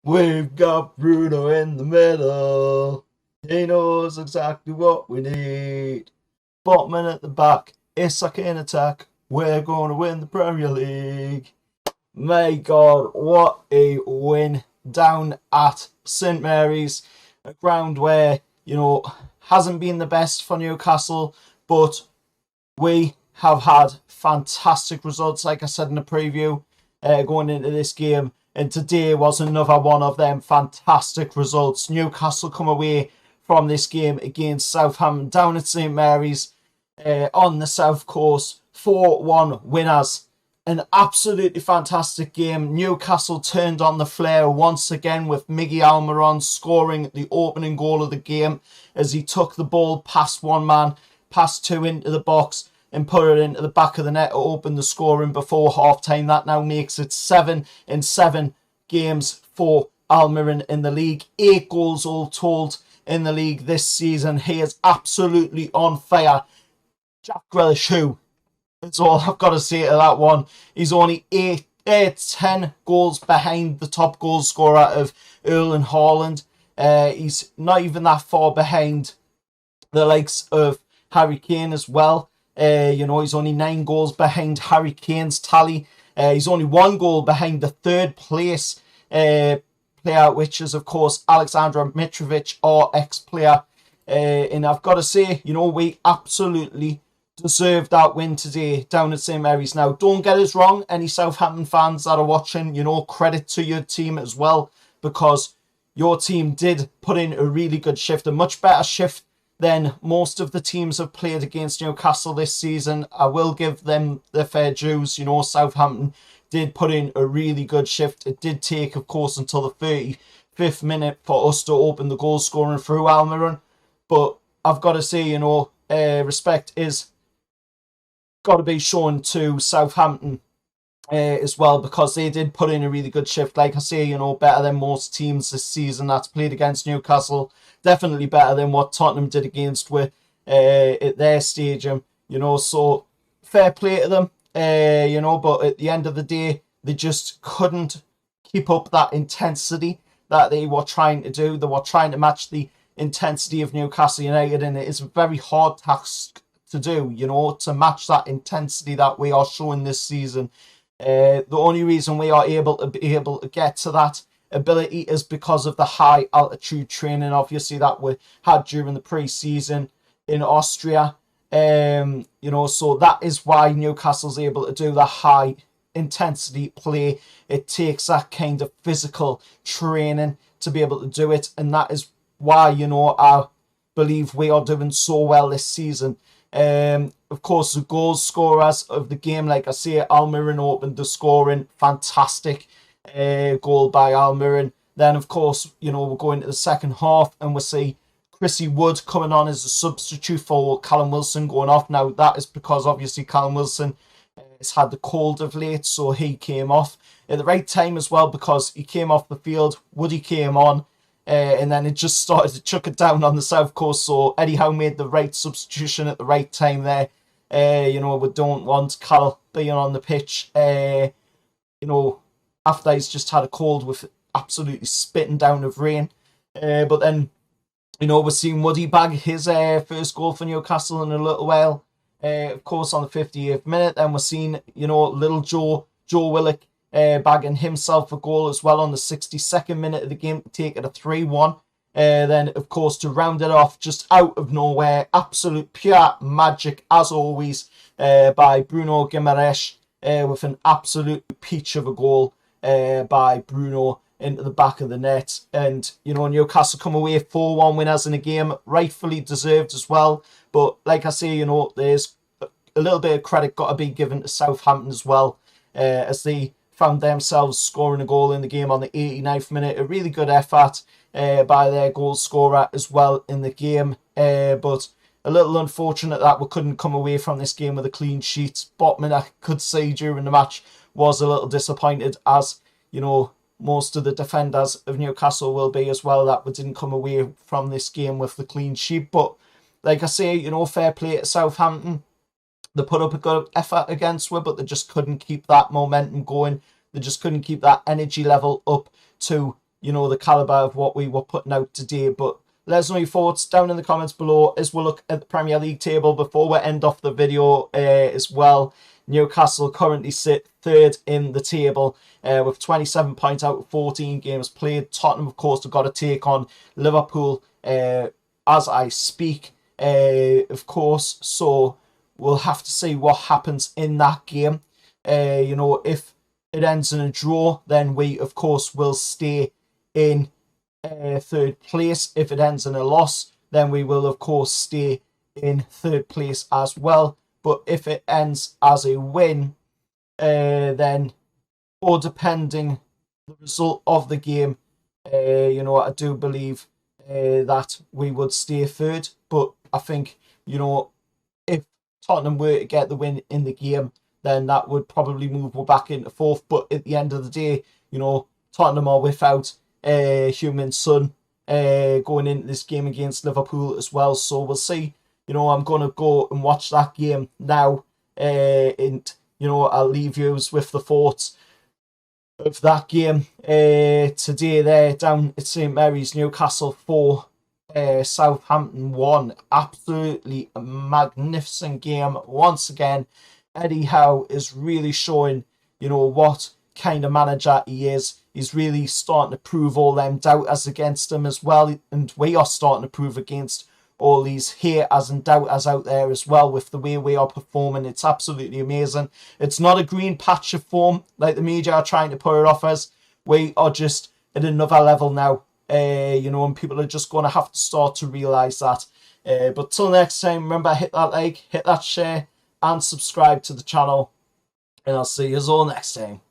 We've got Bruno in the middle. He knows exactly what we need. Botman at the back. Isak in attack. We're going to win the Premier League. My God, what a win down at St Mary's. A ground where, hasn't been the best for Newcastle, but we have had fantastic results, like I said in the preview, going into this game. And today was another one of them fantastic results. Newcastle come away from this game against Southampton down at St Mary's on the South Coast. 4-1 winners. An absolutely fantastic game. Newcastle turned on the flare once again with Miggy Almiron scoring the opening goal of the game as he took the ball past one man, past two into the box, and put it into the back of the net to open the scoring before half-time. That now makes it 7-7 games for Almiron in the league. 8 goals all told in the league this season. He is absolutely on fire. Jack Grealish, who? That's all I've got to say to that one. He's only 10 goals behind the top goal scorer of Erling Haaland. He's not even that far behind the likes of Harry Kane as well. He's only 9 goals behind Harry Kane's tally. He's only 1 goal behind the third place player, which is, of course, Alexander Mitrovic, our ex-player. And I've got to say, we absolutely deserved that win today down at St Mary's. Now, don't get us wrong, any Southampton fans that are watching, credit to your team as well, because your team did put in a really good shift, a much better shift than most of the teams have played against Newcastle this season. I will give them their fair dues. Southampton did put in a really good shift. It did take, of course, until the 35th minute for us to open the goal scoring through Almiron. But I've got to say, respect is got to be shown to Southampton as well, because they did put in a really good shift. Like I say, better than most teams this season that's played against Newcastle. Definitely better than what Tottenham did against with at their stadium. So fair play to them. But at the end of the day, they just couldn't keep up that intensity that they were trying to do. They were trying to match the intensity of Newcastle United, and it is a very hard task to do, to match that intensity that we are showing this season. The only reason we are able to get to that ability is because of the high altitude training, obviously, that we had during the pre-season in Austria. So that is why Newcastle's able to do the high intensity play. It takes that kind of physical training to be able to do it, and that is why, I believe we are doing so well this season. Of course, the goal scorers of the game, like I say, Almiron opened the scoring. Fantastic goal by Almiron. Then, of course, we're going to the second half and we see Chrissy Wood coming on as a substitute for Callum Wilson going off. Now, that is because, obviously, Callum Wilson has had the cold of late, so he came off at the right time as well, because he came off the field. Woody came on. And then it just started to chuck it down on the South Coast. So Eddie Howe made the right substitution at the right time there. We don't want Cal being on the pitch, after he's just had a cold with absolutely spitting down of rain. But then, we're seeing Woody bag his first goal for Newcastle in a little while. Of course, on the 58th minute. Then we're seeing, little Joe Willock bagging himself a goal as well on the 62nd minute of the game to take it a 3-1. Then, of course, to round it off just out of nowhere, absolute pure magic, as always, by Bruno Guimaraes, with an absolute peach of a goal by Bruno into the back of the net. And, Newcastle come away 4-1 winners in a game, rightfully deserved as well. But, like I say, there's a little bit of credit got to be given to Southampton as well, as they found themselves scoring a goal in the game on the 89th minute. A really good effort by their goal scorer as well in the game. But a little unfortunate that we couldn't come away from this game with a clean sheet. Botman, I could say during the match, was a little disappointed, as, most of the defenders of Newcastle will be as well, that we didn't come away from this game with the clean sheet. But like I say, fair play to Southampton. They put up a good effort against us, but they just couldn't keep that momentum going. They just couldn't keep that energy level up to you know, the calibre of what we were putting out today. But let us know your thoughts down in the comments below as we'll look at the Premier League table before we end off the video as well. Newcastle currently sit third in the table with 27 points out of 14 games played. Tottenham, of course, have got to take on Liverpool as I speak, of course. So we'll have to see what happens in that game. You know, if it ends in a draw, then we, of course, will stay in third place. If it ends in a loss, then we will, of course, stay in third place as well. But if it ends as a win, then, or depending the result of the game, you know, I do believe that we would stay third. But I think, you know, if Tottenham were to get the win in the game, then that would probably move back into fourth. But at the end of the day, you know, Tottenham are without Heung-min Son going into this game against Liverpool as well. So we'll see. You know, I'm going to go and watch that game now. And, you know, I'll leave you with the thoughts of that game today there down at St Mary's. Newcastle 4, Southampton 1. Absolutely magnificent game once again. Eddie Howe is really showing, you know, what kind of manager he is. He's really starting to prove all them doubters against him as well. And we are starting to prove against all these haters and doubters out there as well with the way we are performing. It's absolutely amazing. It's not a green patch of form like the media are trying to put it off as. We are just at another level now, you know, and people are just going to have to start to realise that. But till next time, remember, hit that like, hit that share, and subscribe to the channel. And I'll see you all next time.